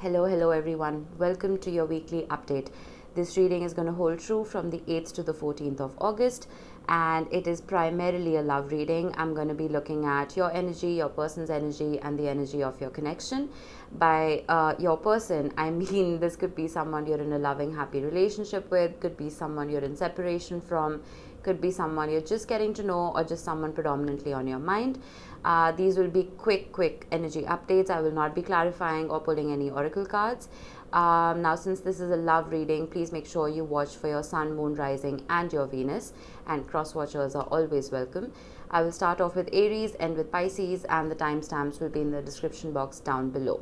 Hello everyone. Welcome to your weekly update. This reading is going to hold true from the 8th to the 14th of August, and it is primarily a love reading. I'm going to be looking at your energy, your person's energy, and the energy of your connection. By your person, I mean this could be someone you're in a loving, happy relationship with, could be someone you're in separation from, could be someone you're just getting to know, or just someone predominantly on your mind. These will be quick energy updates. I will not be clarifying or pulling any oracle cards. Now, since this is a love reading, please make sure you watch for your sun, moon, rising, and your Venus, and cross watchers are always welcome. I will start off with Aries, end with Pisces, and the timestamps will be in the description box down below.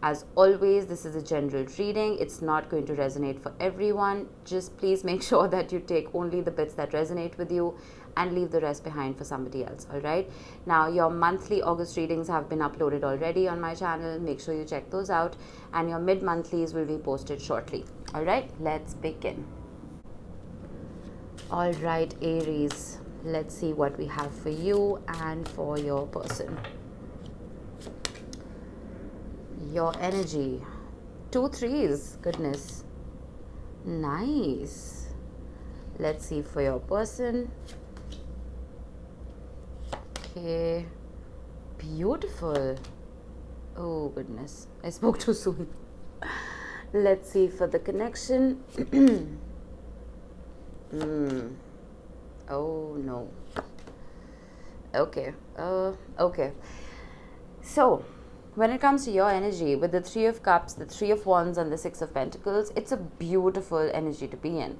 As always, this is a general reading. It's not going to resonate for everyone. Just please make sure that you take only the bits that resonate with you and leave the rest behind for somebody else. All right. Now, your monthly August readings have been uploaded already on my channel. Make sure you check those out. And your mid-monthlies will be posted shortly. All right. Let's begin. All right, Aries. Let's see what we have for you and for your person. Your energy. 2 3s. Goodness. Nice. Let's see for your person. Okay. Beautiful. Oh, goodness. I spoke too soon. Let's see for the connection. Oh, no. Okay. Okay. So, when it comes to your energy, with the 3 of Cups, the 3 of Wands, and the 6 of Pentacles, it's a beautiful energy to be in.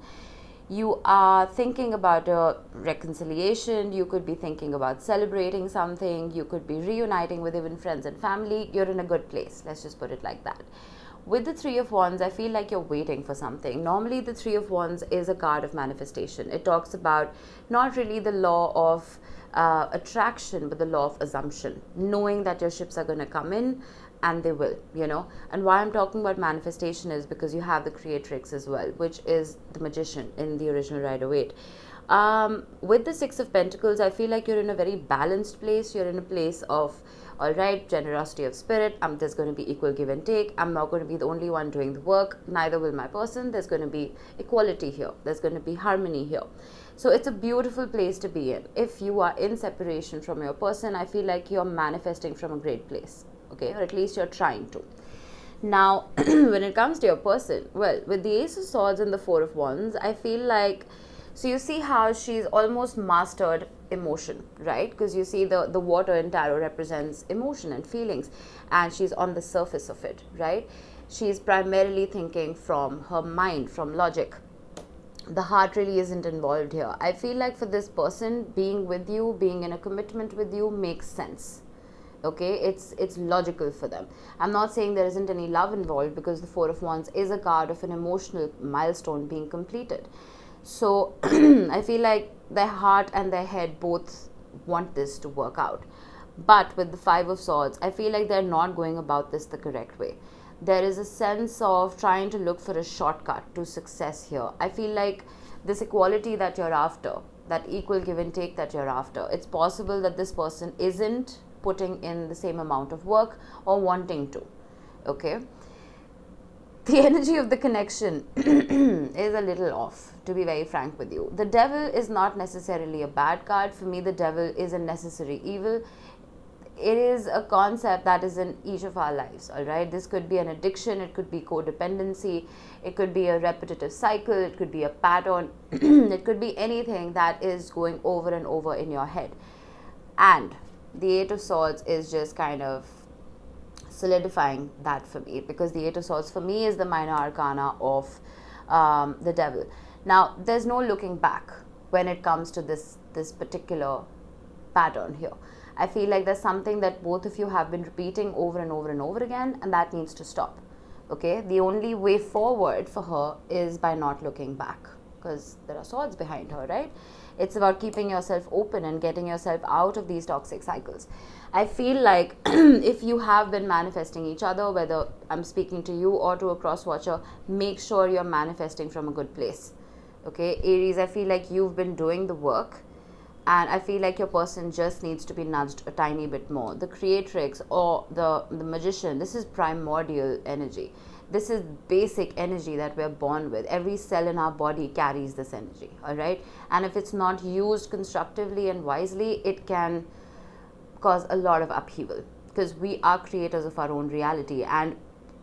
You are thinking about a reconciliation. You could be thinking about celebrating something. You could be reuniting with even friends and family. You're in a good place. Let's just put it like that. With the 3 of Wands, I feel like you're waiting for something. Normally, the 3 of Wands is a card of manifestation. It talks about not really the law of attraction, but the law of assumption, knowing that your ships are going to come in, and they will, And why I'm talking about manifestation is because you have the creatrix as well, which is the magician in the original Rider-Waite. With the 6 of Pentacles, I feel like you're in a very balanced place. You're in a place of, all right, generosity of spirit. There's going to be equal give and take. I'm not going to be the only one doing the work. Neither will my person. There's going to be equality here. There's going to be harmony here. So it's a beautiful place to be in. If you are in separation from your person, I feel like you're manifesting from a great place. Okay, or at least you're trying to. Now, when it comes to your person, well, with the Ace of Swords and the 4 of Wands, I feel like, so you see how she's almost mastered emotion, right? Because you see the water in tarot represents emotion and feelings, and she's on the surface of it, right? She's primarily thinking from her mind, from logic. The heart really isn't involved here. I feel like for this person, being with you, being in a commitment with you makes sense. Okay, it's logical for them. I'm not saying there isn't any love involved, because the 4 of Wands is a card of an emotional milestone being completed. So I feel like their heart and their head both want this to work out. But with the 5 of Swords, I feel like they're not going about this the correct way. There is a sense of trying to look for a shortcut to success here. I feel like this equality that you're after, that equal give and take that you're after, it's possible that this person isn't putting in the same amount of work or wanting to. Okay, the energy of the connection is a little off, to be very frank with you. The devil is not necessarily a bad card. For me, the devil is a necessary evil. It is a concept that is in each of our lives. All right, this could be an addiction, it could be codependency, it could be a repetitive cycle, it could be a pattern, it could be anything that is going over and over in your head. And the 8 of Swords is just kind of solidifying that for me, because the 8 of Swords for me is the minor arcana of the devil. Now, there's no looking back when it comes to this particular pattern here. I feel like there's something that both of you have been repeating over and over and over again, and that needs to stop. Okay, the only way forward for her is by not looking back, because there are swords behind her, right? It's about keeping yourself open and getting yourself out of these toxic cycles. I feel like if you have been manifesting each other, whether I'm speaking to you or to a cross watcher, make sure you're manifesting from a good place. Okay, Aries, I feel like you've been doing the work. And I feel like your person just needs to be nudged a tiny bit more. The creatrix or the magician, this is primordial energy. This is basic energy that we're born with. Every cell in our body carries this energy, all right? And if it's not used constructively and wisely, it can cause a lot of upheaval, because we are creators of our own reality. And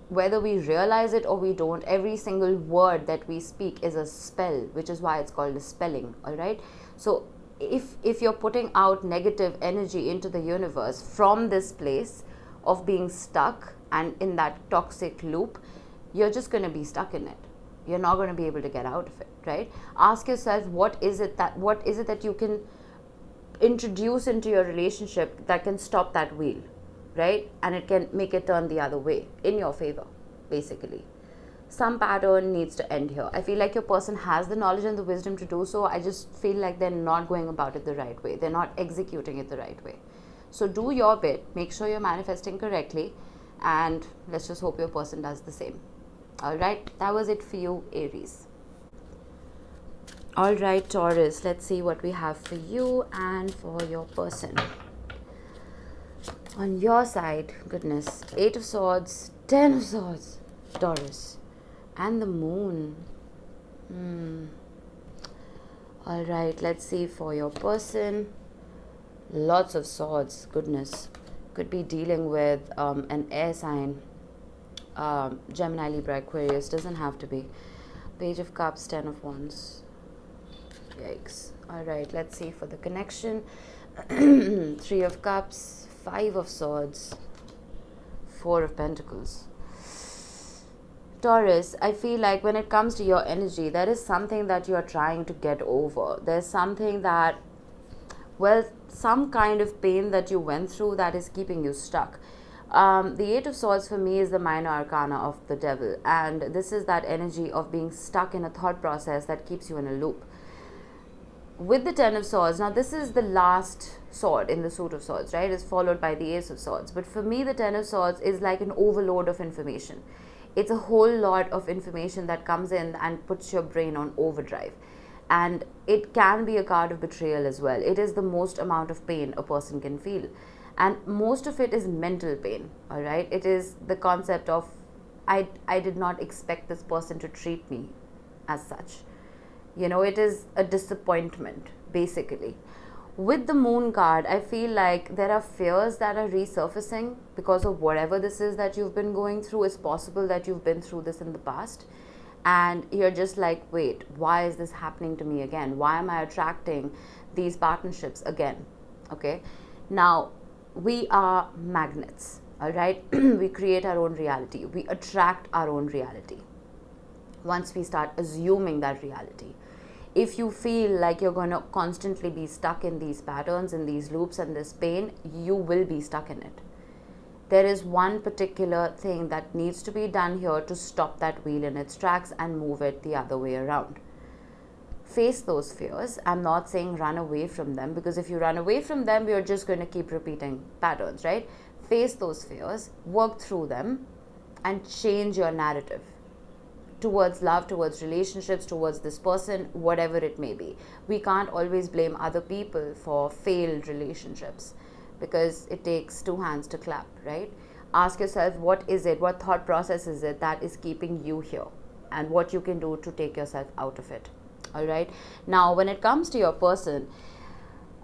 whether we realize it or we don't, every single word that we speak is a spell, which is why it's called a spelling, all right? So if you're putting out negative energy into the universe from this place of being stuck and in that toxic loop, you're just going to be stuck in it. You're not going to be able to get out of it, right? Ask yourself, what is it that you can introduce into your relationship that can stop that wheel, right? And it can make it turn the other way in your favor, basically. Some pattern needs to end here. I feel like your person has the knowledge and the wisdom to do so. I just feel like they're not going about it the right way. They're not executing it the right way. So do your bit. Make sure you're manifesting correctly. And let's just hope your person does the same. All right. That was it for you, Aries. All right, Taurus. Let's see what we have for you and for your person. On your side, goodness, 8 of Swords, 10 of Swords, Taurus. And the moon. All right, let's see for your person. Lots of swords, goodness. Could be dealing with an air sign. Gemini, Libra, Aquarius, doesn't have to be. Page of Cups, 10 of Wands. Yikes. All right, let's see for the connection. 3 of Cups, 5 of Swords, 4 of Pentacles. Taurus, I feel like when it comes to your energy, there is something that you are trying to get over. There's something that, well, some kind of pain that you went through that is keeping you stuck. The 8 of Swords for me is the minor arcana of the devil. And this is that energy of being stuck in a thought process that keeps you in a loop. With the 10 of Swords, now this is the last sword in the suit of swords, right? It's followed by the Ace of Swords. But for me, the 10 of Swords is like an overload of information. It's a whole lot of information that comes in and puts your brain on overdrive. And it can be a card of betrayal as well. It is the most amount of pain a person can feel. And most of it is mental pain, all right? It is the concept of, I did not expect this person to treat me as such. You know, it is a disappointment, basically. With the moon card, I feel like there are fears that are resurfacing because of whatever this is that you've been going through. It's possible that you've been through this in the past. And you're just like, wait, why is this happening to me again? Why am I attracting these partnerships again? Okay. Now, we are magnets, all right? We create our own reality. We attract our own reality once we start assuming that reality. If you feel like you're going to constantly be stuck in these patterns, in these loops and this pain, you will be stuck in it. There is one particular thing that needs to be done here to stop that wheel in its tracks and move it the other way around. Face those fears. I'm not saying run away from them, because if you run away from them, you're just going to keep repeating patterns, right? Face those fears, work through them, and change your narrative towards love, towards relationships, towards this person, whatever it may be. We can't always blame other people for failed relationships, because it takes 2 hands to clap, right? Ask yourself, what is it, what thought process is it that is keeping you here, and what you can do to take yourself out of it. All right. Now, when it comes to your person,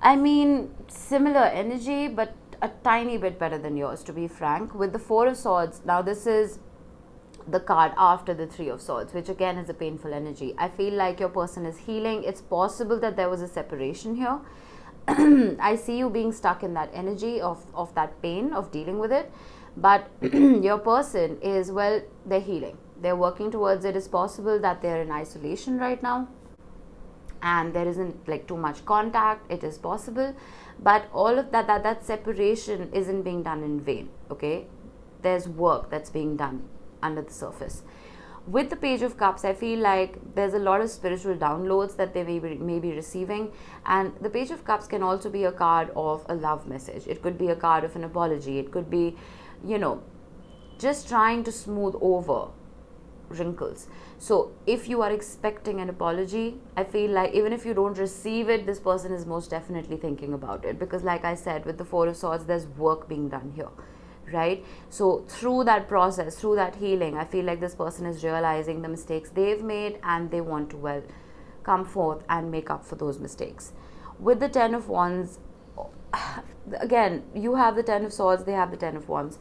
I mean, similar energy, but a tiny bit better than yours, to be frank. With the 4 of Swords, now this is the card after the 3 of Swords, which again is a painful energy. I feel like your person is healing. It's possible that there was a separation here. I see you being stuck in that energy of that pain, of dealing with it. But your person is, well, they're healing. They're working towards it. It's possible that they're in isolation right now and there isn't like too much contact. It is possible. But all of that separation isn't being done in vain, okay? There's work that's being done under the surface. With the Page of Cups, I feel like there's a lot of spiritual downloads that they may be receiving. And the Page of Cups can also be a card of a love message. It could be a card of an apology. It could be, you know, just trying to smooth over wrinkles. So if you are expecting an apology, I feel like even if you don't receive it, this person is most definitely thinking about it, because like I said, with the Four of Swords, there's work being done here, right? So through that process, through that healing, I feel like this person is realizing the mistakes they've made, and they want to, well, come forth and make up for those mistakes. With the Ten of Wands, again, you have the Ten of Swords, they have the Ten of Wands.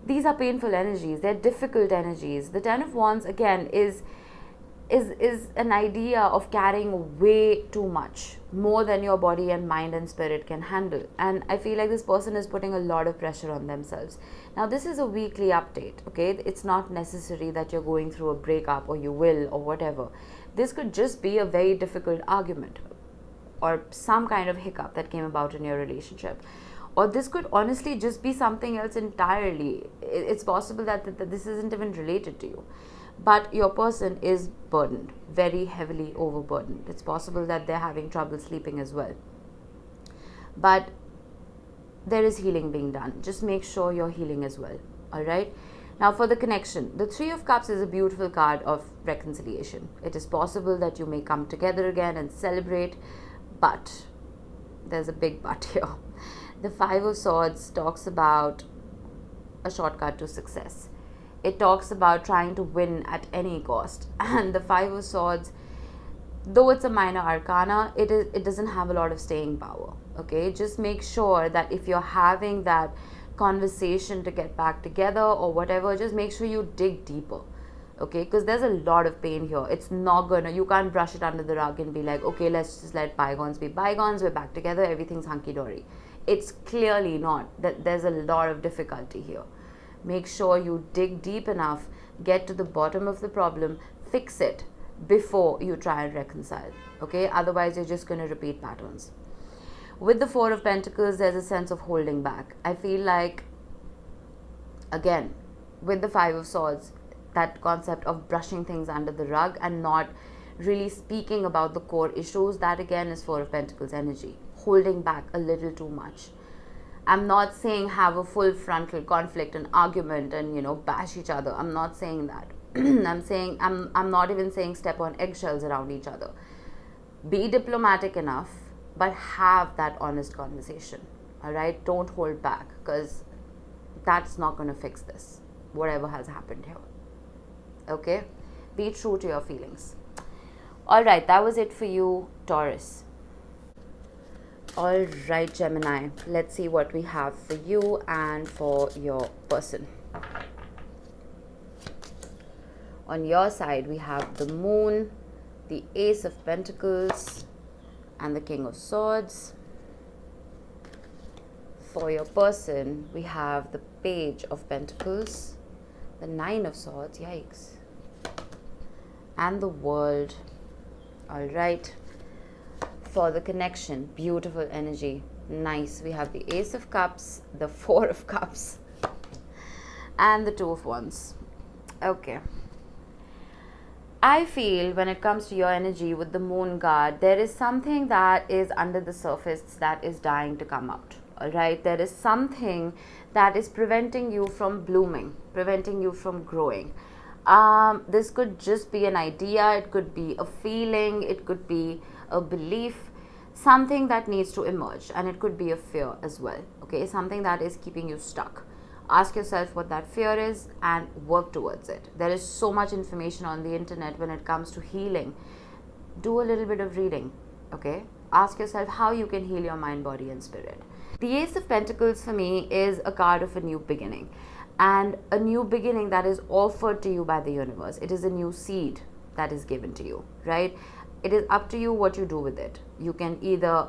These are painful energies, they're difficult energies. The Ten of Wands, again, is an idea of carrying way too much, more than your body and mind and spirit can handle. And I feel like this person is putting a lot of pressure on themselves. Now, this is a weekly update, okay? It's not necessary that you're going through a breakup, or you will, or whatever. This could just be a very difficult argument, or some kind of hiccup that came about in your relationship. Or this could honestly just be something else entirely. It's possible that this isn't even related to you. But your person is burdened, very heavily overburdened. It's possible that they're having trouble sleeping as well. But there is healing being done. Just make sure you're healing as well. All right? Now, for the connection, the Three of Cups is a beautiful card of reconciliation. It is possible that you may come together again and celebrate, but there's a big but here. The Five of Swords talks about a shortcut to success. It talks about trying to win at any cost. And the Five of Swords, though it's a minor arcana, it doesn't have a lot of staying power. Okay, just make sure that if you're having that conversation to get back together or whatever, just make sure you dig deeper. Okay, because there's a lot of pain here. It's not gonna, you can't brush it under the rug and be like, okay, let's just let bygones be bygones, we're back together, everything's hunky-dory. It's clearly not. That there's a lot of difficulty here. Make sure you dig deep enough, get to the bottom of the problem, fix it before you try and reconcile. Okay, otherwise you're just going to repeat patterns. With the Four of Pentacles, there's a sense of holding back. I feel like, again, with the Five of Swords, that concept of brushing things under the rug and not really speaking about the core issues, that again is Four of Pentacles energy. Holding back a little too much. I'm not saying have a full frontal conflict and argument and, bash each other. I'm not saying that. I'm not even saying step on eggshells around each other. Be diplomatic enough, but have that honest conversation. All right? Don't hold back, because that's not going to fix this, whatever has happened here. Okay? Be true to your feelings. All right, that was it for you, Taurus. All right, Gemini, let's see what we have for you and for your person. On your side, we have the Moon, the Ace of Pentacles, and the King of Swords. For your person, we have the Page of Pentacles, the Nine of Swords, yikes, and the World. All right. For the connection, beautiful energy, nice. We have the Ace of Cups, the Four of Cups, and the Two of Wands. Okay. I feel when it comes to your energy with the Moon card, there is something that is under the surface that is dying to come out. All right. There is something that is preventing you from blooming, preventing you from growing. This could just be an idea. It could be a feeling. It could be a belief, something that needs to emerge, and it could be a fear as well. Okay, something that is keeping you stuck. Ask yourself what that fear is and work towards it. There is so much information on the internet when it comes to healing. Do a little bit of reading. Okay, ask yourself how you can heal your mind, body, and spirit. The Ace of Pentacles for me is a card of a new beginning, and a new beginning that is offered to you by the universe. It is a new seed that is given to you, right? It is up to you what you do with it. You can either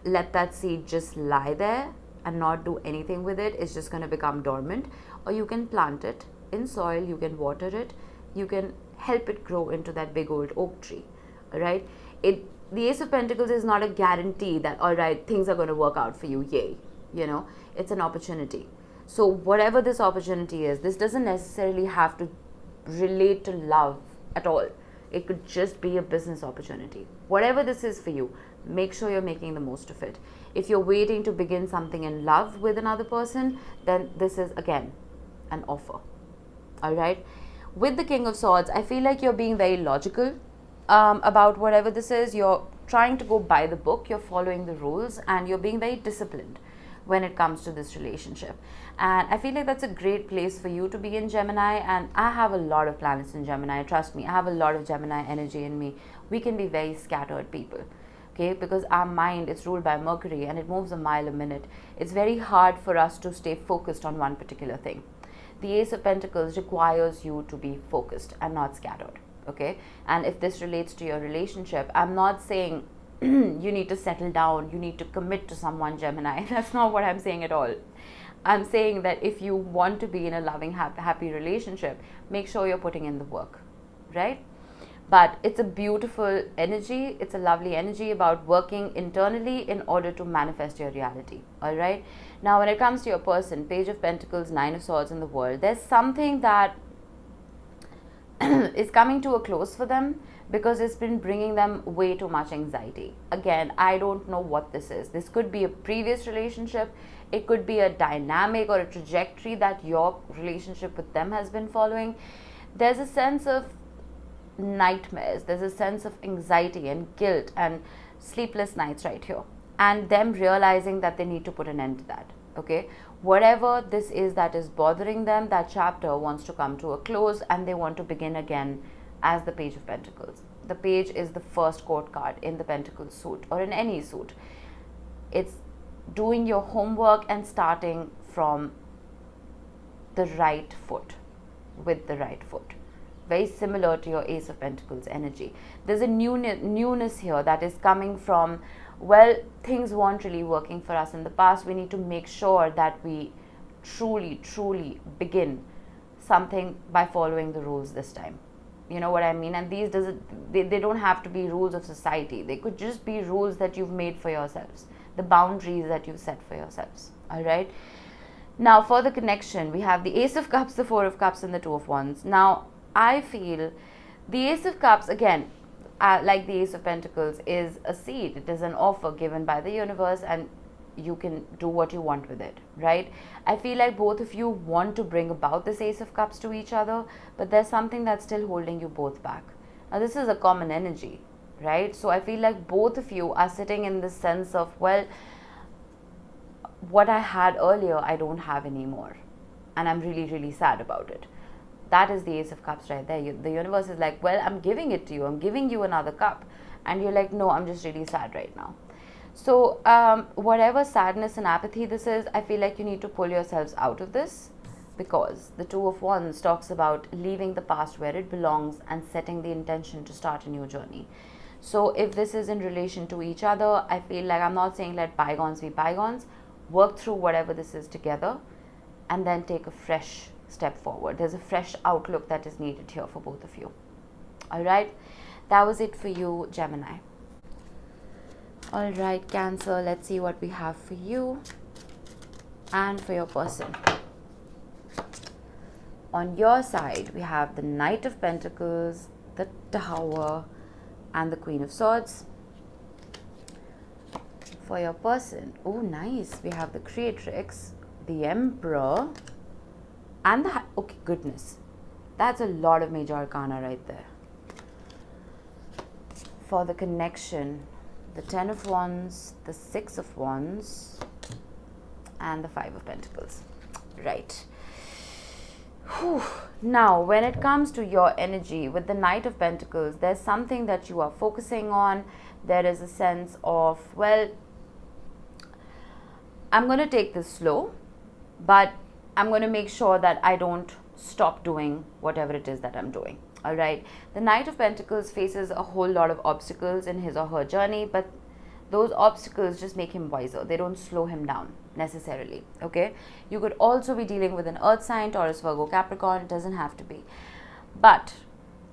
let that seed just lie there and not do anything with it. It's just going to become dormant. Or you can plant it in soil. You can water it. You can help it grow into that big old oak tree. All right? The Ace of Pentacles is not a guarantee that, all right, things are going to work out for you. Yay. It's an opportunity. So whatever this opportunity is, this doesn't necessarily have to relate to love at all. It could just be a business opportunity. Whatever this is for you, make sure you're making the most of it. If you're waiting to begin something in love with another person, then this is, again, an offer. All right? With the King of Swords, I feel like you're being very logical about whatever this is. You're trying to go by the book, you're following the rules, and you're being very disciplined when it comes to this relationship. And I feel like that's a great place for you to be in Gemini. And I have a lot of planets in Gemini, trust me, I have a lot of Gemini energy in me. We can be very scattered people, okay, because our mind is ruled by Mercury and it moves a mile a minute. It's very hard for us to stay focused on one particular thing. The Ace of Pentacles requires you to be focused and not scattered, okay? And if this relates to your relationship, I'm not saying you need to settle down, you need to commit to someone, Gemini. That's not what I'm saying at all. I'm saying that if you want to be in a loving, happy relationship, make sure you're putting in the work, right? But it's a beautiful energy. It's a lovely energy about working internally in order to manifest your reality, all right? Now, when it comes to your person, Page of Pentacles, Nine of Swords in the world, there's something that is coming to a close for them because it's been bringing them way too much anxiety. Again, I don't know what this is. This could be a previous relationship. It could be a dynamic or a trajectory that your relationship with them has been following. There's a sense of nightmares. There's a sense of anxiety and guilt and sleepless nights right here. And them realizing that they need to put an end to that, okay? Whatever this is that is bothering them, that chapter wants to come to a close and they want to begin again as the Page of Pentacles. The Page is the first court card in the Pentacles suit or in any suit. It's doing your homework and starting from the right foot, with the right foot. Very similar to your Ace of Pentacles energy. There's a newness here that is coming from, well, things weren't really working for us in the past. We need to make sure that we truly begin something by following the rules this time. You know what I mean? And these they don't have to be rules of society. They could just be rules that you've made for yourselves, the boundaries that you set for yourselves, all right? Now, for the connection, we have the Ace of Cups, the Four of Cups, and the Two of Wands. Now, I feel the Ace of Cups, again, like the Ace of Pentacles, is a seed. It is an offer given by the universe and you can do what you want with it, right? I feel like both of you want to bring about this Ace of Cups to each other, but there's something that's still holding you both back. Now, this is a common energy, right? So I feel like both of you are sitting in the sense of, well, what I had earlier, I don't have anymore. And I'm really sad about it. That is the Ace of Cups right there. The universe is like, well, I'm giving it to you. I'm giving you another cup. And you're like, no, I'm just really sad right now. So whatever sadness and apathy this is, I feel like you need to pull yourselves out of this, because the Two of Wands talks about leaving the past where it belongs and setting the intention to start a new journey. So if this is in relation to each other, I feel like, I'm not saying let bygones be bygones. Work through whatever this is together and then take a fresh step forward. There's a fresh outlook that is needed here for both of you. All right, that was it for you, Gemini. All right, Cancer, let's see what we have for you and for your person. On your side, we have the Knight of Pentacles, the Tower, and the Queen of Swords. For your person, oh nice, we have the Creatrix, the Emperor, and the, okay, goodness, that's a lot of major arcana right there. For the connection, the Ten of Wands, the Six of Wands, and the Five of Pentacles. Right. Whew. Now, when it comes to your energy with the Knight of Pentacles, there's something that you are focusing on. There is a sense of, well, I'm going to take this slow, but I'm going to make sure that I don't stop doing whatever it is that I'm doing. All right. The Knight of Pentacles faces a whole lot of obstacles in his or her journey, but those obstacles just make him wiser. They don't slow him down necessarily. Okay. You could also be dealing with an earth sign, Taurus, Virgo, Capricorn. It doesn't have to be. But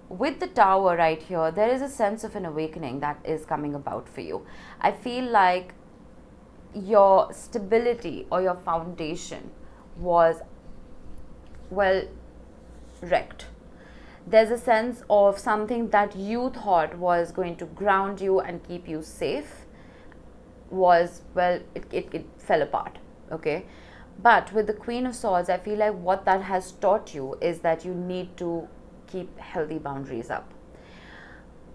with the Tower right here, there is a sense of an awakening that is coming about for you. I feel like your stability or your foundation was, well, wrecked. There's a sense of something that you thought was going to ground you and keep you safe was, well, it fell apart, okay? But with the Queen of Swords, I feel like what that has taught you is that you need to keep healthy boundaries up.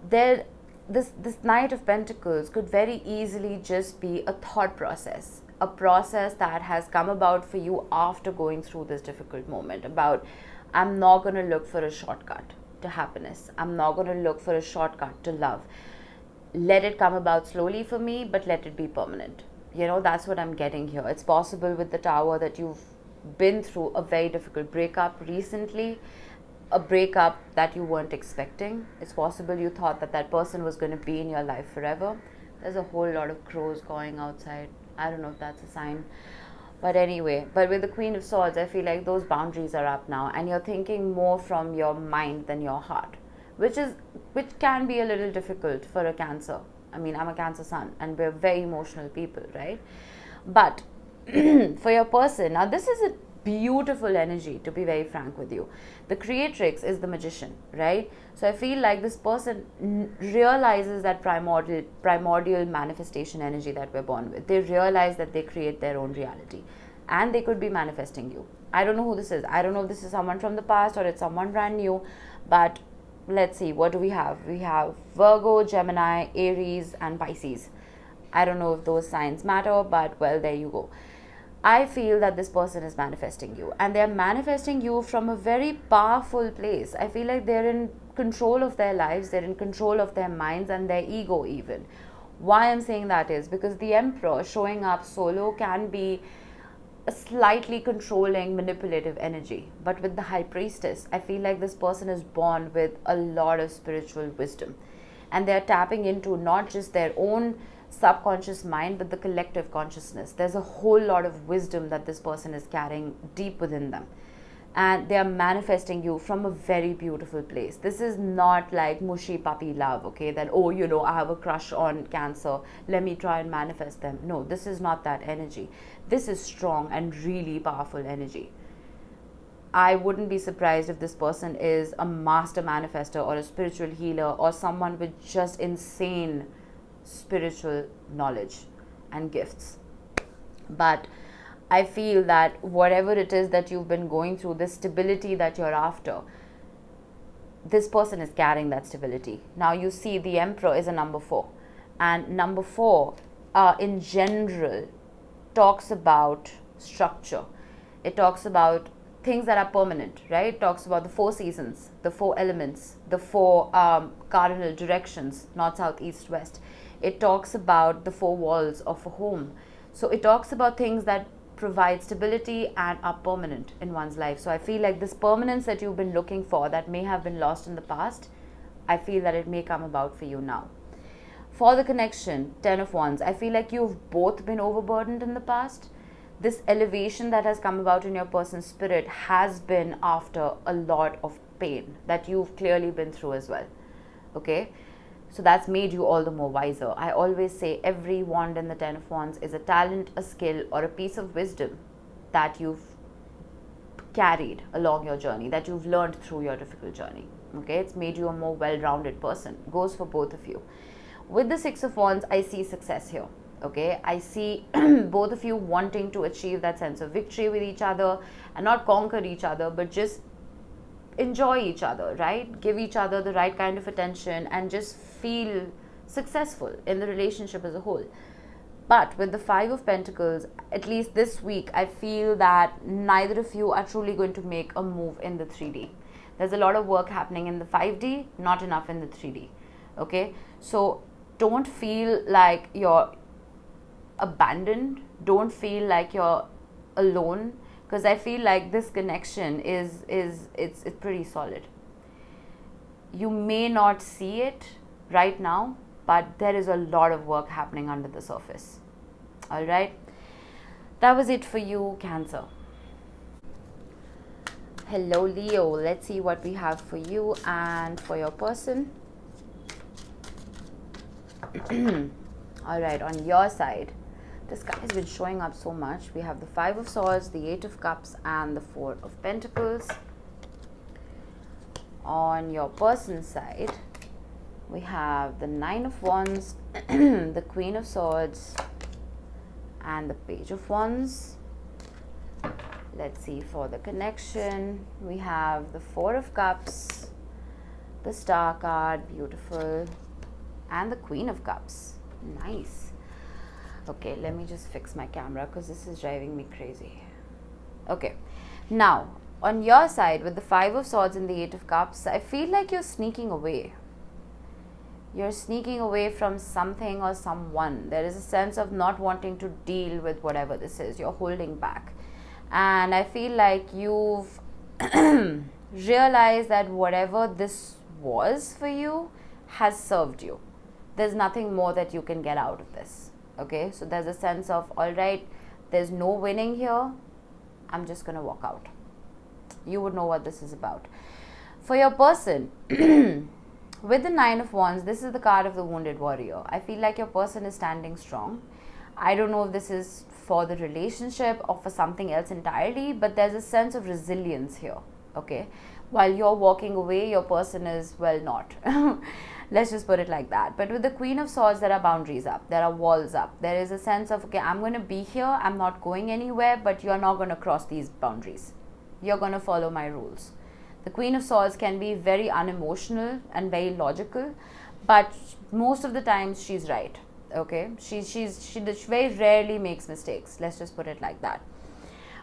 There, this Knight of Pentacles could very easily just be a thought process, a process that has come about for you after going through this difficult moment about, I'm not going to look for a shortcut to happiness. I'm not going to look for a shortcut to love. Let it come about slowly for me, but let it be permanent. You know, that's what I'm getting here. It's possible with the Tower that you've been through a very difficult breakup recently, a breakup that you weren't expecting. It's possible you thought that that person was going to be in your life forever. There's a whole lot of crows going outside. I don't know if that's a sign. But anyway, but with the Queen of Swords, I feel like those boundaries are up now, and you're thinking more from your mind than your heart, which can be a little difficult for a Cancer. I mean, I'm a Cancer sun, and we're very emotional people, right? But for your person, now this is a beautiful energy, to be very frank with you. The creatrix is the Magician, right? So I feel like this person realizes that primordial manifestation energy that we're born with. They realize that they create their own reality, and they could be manifesting you. I don't know who this is. I don't know if this is someone from the past or it's someone brand new, but let's see, what do we have? We have Virgo, Gemini, Aries, and Pisces. I don't know if those signs matter, but well, there you go. I feel that this person is manifesting you, and they're manifesting you from a very powerful place. I feel like they're in control of their lives, they're in control of their minds and their ego even. Why I'm saying that is because the Emperor showing up solo can be a slightly controlling, manipulative energy. But with the High Priestess, I feel like this person is born with a lot of spiritual wisdom, and they're tapping into not just their own subconscious mind, but the collective consciousness. There's a whole lot of wisdom that this person is carrying deep within them, and they are manifesting you from a very beautiful place. This is not like mushy puppy love, okay, that, oh, you know, I have a crush on Cancer, let me try and manifest them. No, this is not that energy. This is strong and really powerful energy. I wouldn't be surprised if this person is a master manifester or a spiritual healer or someone with just insane spiritual knowledge and gifts. But I feel that whatever it is that you've been going through, this stability that you're after, this person is carrying that stability. Now you see the Emperor is a number 4, and number 4 in general talks about structure. It talks about things that are permanent, right? It talks about the 4 seasons, the 4 elements, the 4 cardinal directions, north, south, east, west. It talks about the 4 walls of a home. So it talks about things that provide stability and are permanent in one's life. So I feel like this permanence that you've been looking for that may have been lost in the past, I feel that it may come about for you now. For the connection, 10 of Wands, I feel like you've both been overburdened in the past. This elevation that has come about in your person's spirit has been after a lot of pain that you've clearly been through as well. Okay? So that's made you all the more wiser. I always say every wand in the 10 of Wands is a talent, a skill, or a piece of wisdom that you've carried along your journey, that you've learned through your difficult journey. Okay, it's made you a more well-rounded person. Goes for both of you. With the 6 of Wands, I see success here. Okay, I see both of you wanting to achieve that sense of victory with each other, and not conquer each other, but just enjoy each other, right? Give each other the right kind of attention and just feel successful in the relationship as a whole. But with the 5 of Pentacles, at least this week, I feel that neither of you are truly going to make a move in the 3D. There's a lot of work happening in the 5D, not enough in the 3D. Okay, so don't feel like you're abandoned. Don't feel like you're alone, because I feel like this connection is it's pretty solid. You may not see it right now, but there is a lot of work happening under the surface. All right, that was it for you, Cancer. Hello, Leo. Let's see what we have for you and for your person. All right, on your side, this guy has been showing up so much. We have the 5 of Swords, the 8 of Cups, and the 4 of Pentacles. On your person's side, we have the 9 of Wands, the Queen of Swords, and the Page of Wands. Let's see, for the connection, we have the 4 of Cups, The Star card, beautiful. And the Queen of Cups, nice. Okay, let me just fix my camera because this is driving me crazy. Okay, now on your side with the Five of Swords and the Eight of Cups, I feel like you're sneaking away. You're sneaking away from something or someone. There is a sense of not wanting to deal with whatever this is. You're holding back. And I feel like you've realized that whatever this was for you has served you. There's nothing more that you can get out of this. Okay, so there's a sense of, all right, there's no winning here. I'm just going to walk out. You would know what this is about. For your person, with the Nine of Wands, this is the card of the wounded warrior. I feel like your person is standing strong. I don't know if this is for the relationship or for something else entirely, but there's a sense of resilience here. Okay, while you're walking away, your person is, well, not. Let's just put it like that. But with the Queen of Swords, there are boundaries up. There are walls up. There is a sense of, okay, I'm going to be here. I'm not going anywhere, but you're not going to cross these boundaries. You're going to follow my rules. The Queen of Swords can be very unemotional and very logical, but most of the times she's right. Okay, she very rarely makes mistakes. Let's just put it like that.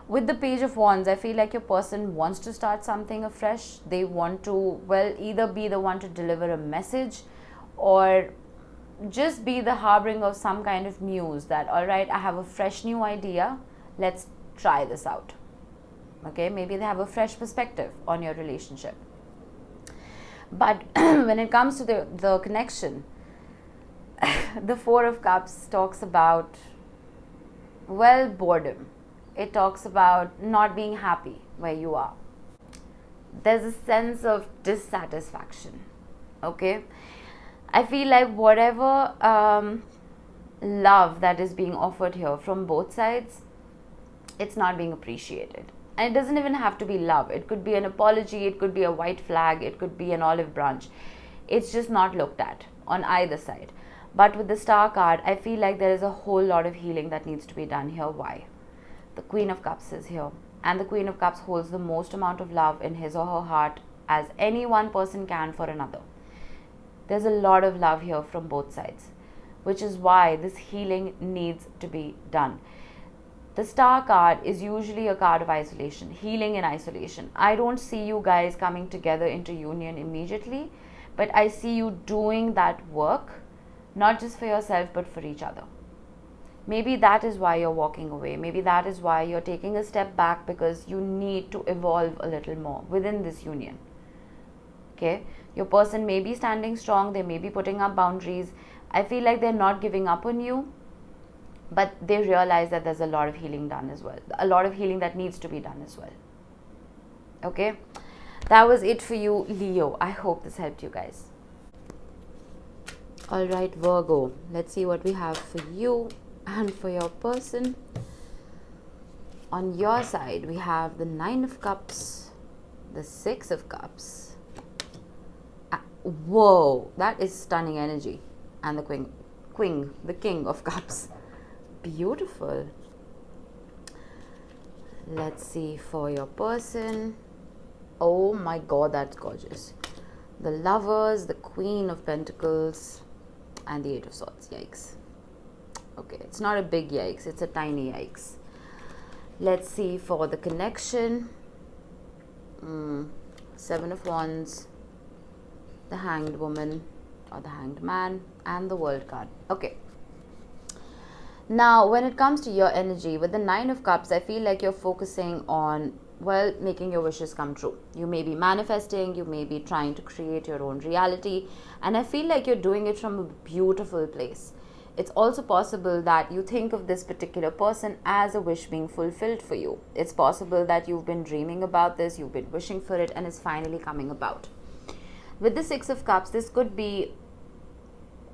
With the Page of Wands, I feel like your person wants to start something afresh. They want to, well, either be the one to deliver a message or just be the harbinger of some kind of news that, all right, I have a fresh new idea. Let's try this out. Okay, maybe they have a fresh perspective on your relationship. But when it comes to the connection, the Four of Cups talks about, well, boredom. It talks about not being happy where you are. There's a sense of dissatisfaction. Okay, I feel like whatever love that is being offered here from both sides, it's not being appreciated. And it doesn't even have to be love. It could be an apology, it could be a white flag, it could be an olive branch. It's just not looked at on either side. But with the Star card, I feel like there is a whole lot of healing that needs to be done here. Why? The Queen of Cups is here. And the Queen of Cups holds the most amount of love in his or her heart as any one person can for another. There's a lot of love here from both sides, which is why this healing needs to be done. The Star card is usually a card of isolation, healing in isolation. I don't see you guys coming together into union immediately, but I see you doing that work, not just for yourself, but for each other. Maybe that is why you're walking away. Maybe that is why you're taking a step back, because you need to evolve a little more within this union. Okay? Your person may be standing strong. They may be putting up boundaries. I feel like they're not giving up on you, but they realize that there's a lot of healing done as well. A lot of healing that needs to be done as well. Okay? That was it for you, Leo. I hope this helped you guys. All right, Virgo. Let's see what we have for you and for your person. On your side, we have the Nine of Cups, the Six of Cups. Whoa, that is stunning energy. And the the King of Cups. Beautiful. Let's see for your person. Oh my God, that's gorgeous. The Lovers, the Queen of Pentacles, and the Eight of Swords. Yikes. Okay, it's not a big yikes, it's a tiny yikes. Let's see for the connection. Seven of Wands, the Hanged Woman or the Hanged Man, and the World card. Okay. Now, when it comes to your energy, with the Nine of Cups, I feel like you're focusing on, well, making your wishes come true. You may be manifesting, you may be trying to create your own reality, and I feel like you're doing it from a beautiful place. It's also possible that you think of this particular person as a wish being fulfilled for you. It's possible that you've been dreaming about this, you've been wishing for it, and it's finally coming about. With the Six of Cups, this could be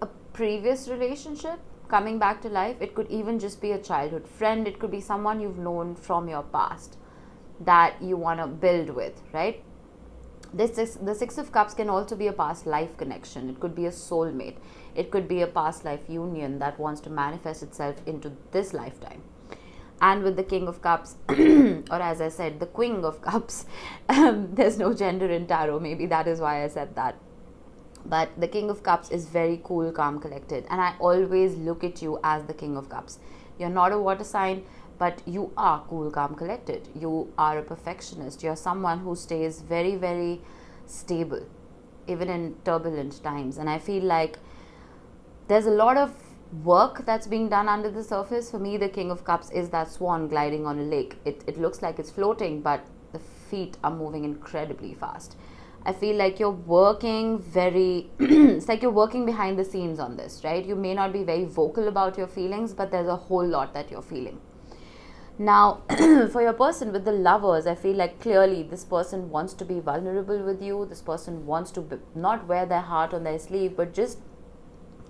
a previous relationship coming back to life. It could even just be a childhood friend. It could be someone you've known from your past that you want to build with, right? The Six of Cups can also be a past life connection. It could be a soulmate. It could be a past life union that wants to manifest itself into this lifetime. And with the King of Cups, or as I said, the Queen of Cups, there's no gender in tarot. Maybe that is why I said that. But the King of Cups is very cool, calm, collected. And I always look at you as the King of Cups. You're not a water sign, but you are cool, calm, collected. You are a perfectionist. You're someone who stays very, very stable, even in turbulent times. And I feel like there's a lot of work that's being done under the surface. For me, the King of Cups is that swan gliding on a lake. It looks like it's floating, but the feet are moving incredibly fast. I feel like you're working very, it's like you're working behind the scenes on this, right? You may not be very vocal about your feelings, but there's a whole lot that you're feeling. Now, for your person with the Lovers, I feel like clearly this person wants to be vulnerable with you. This person wants to not wear their heart on their sleeve, but just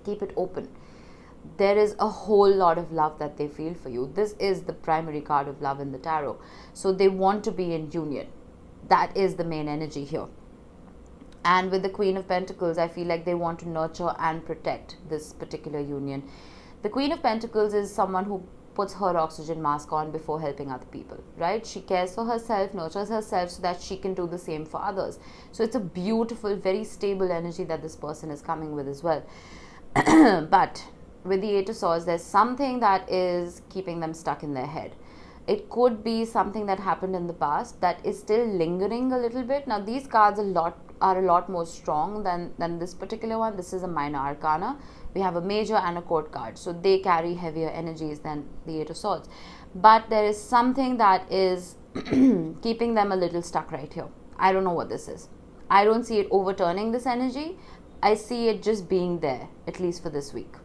keep it open. There is a whole lot of love that they feel for you. This is the primary card of love in the tarot. So they want to be in union. That is the main energy here. And with the Queen of Pentacles, I feel like they want to nurture and protect this particular union. The Queen of Pentacles is someone who puts her oxygen mask on before helping other people, right? She cares for herself, nurtures herself so that she can do the same for others. So it's a beautiful, very stable energy that this person is coming with as well. But with the Eight of Swords, there's something that is keeping them stuck in their head. It could be something that happened in the past that is still lingering a little bit. Now, these cards are a lot more strong than this particular one. This is a minor arcana. We have a major and a court card. So they carry heavier energies than the Eight of Swords. But there is something that is keeping them a little stuck right here. I don't know what this is. I don't see it overturning this energy. I see it just being there, at least for this week.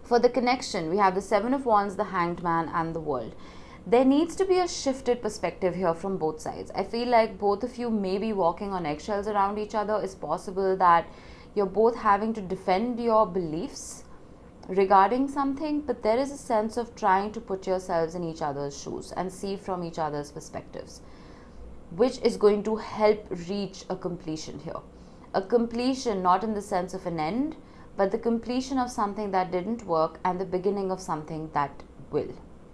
For the connection, we have the Seven of Wands, the Hanged Man, and the World. There needs to be a shifted perspective here from both sides. I feel like both of you may be walking on eggshells around each other. It's possible that you're both having to defend your beliefs regarding something, but there is a sense of trying to put yourselves in each other's shoes and see from each other's perspectives, which is going to help reach a completion here. A completion not in the sense of an end, but the completion of something that didn't work and the beginning of something that will.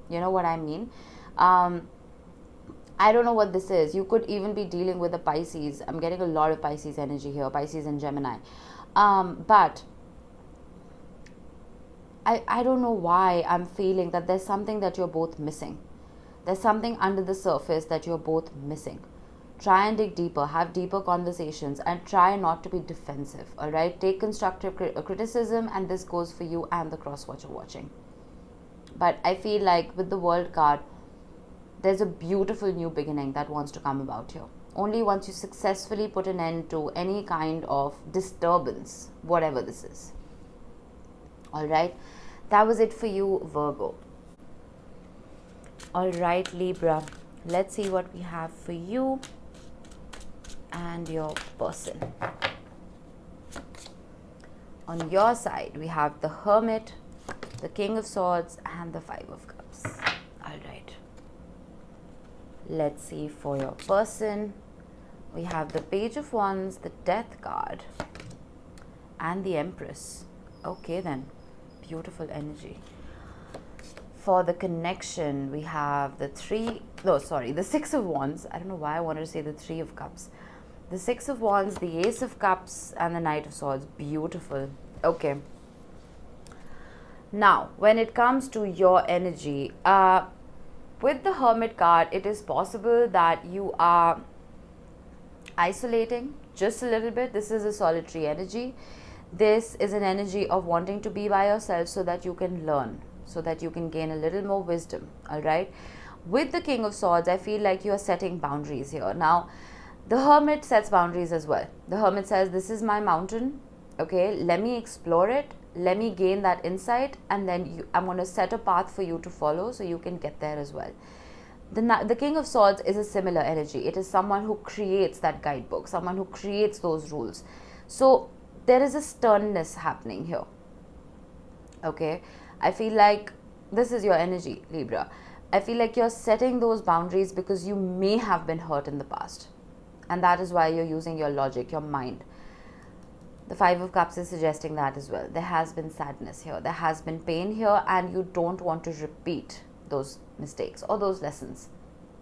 You know what I mean? I don't know what this is. You could even be dealing with a Pisces. I'm getting a lot of Pisces energy here, Pisces and Gemini. But I don't know why I'm feeling that there's something that you're both missing. There's something under the surface that you're both missing. Try and dig deeper, have deeper conversations, and try not to be defensive, all right? Take constructive criticism, and this goes for you and the cross-watcher watching. But I feel like with the World card, there's a beautiful new beginning that wants to come about here. Only once you successfully put an end to any kind of disturbance, whatever this is. All right? That was it for you, Virgo. All right, Libra. Let's see what we have for you and your person. On your side, we have the Hermit, the King of Swords, and the Five of Cups. All right. Let's see for your person. We have the Page of Wands, the Death card, and the Empress. Okay then. Beautiful energy. For the connection, we have the Six of Wands. I don't know why I wanted to say the Three of Cups. The Six of Wands, the Ace of Cups, and the Knight of Swords. Beautiful. Okay. Now, when it comes to your energy, with the Hermit card, it is possible that you are isolating just a little bit. This is a solitary energy. This is an energy of wanting to be by yourself so that you can learn, so that you can gain a little more wisdom, all right? With the King of Swords, I feel like you are setting boundaries here. Now, the Hermit sets boundaries as well. The Hermit says, this is my mountain, okay? Let me explore it. Let me gain that insight, and then I'm going to set a path for you to follow so you can get there as well. The King of Swords is a similar energy. It is someone who creates that guidebook, someone who creates those rules. So there is a sternness happening here, okay? I feel like this is your energy, Libra. I feel like you're setting those boundaries because you may have been hurt in the past. And that is why you're using your logic, your mind. The Five of Cups is suggesting that as well. There has been sadness here. There has been pain here, and you don't want to repeat those mistakes or those lessons,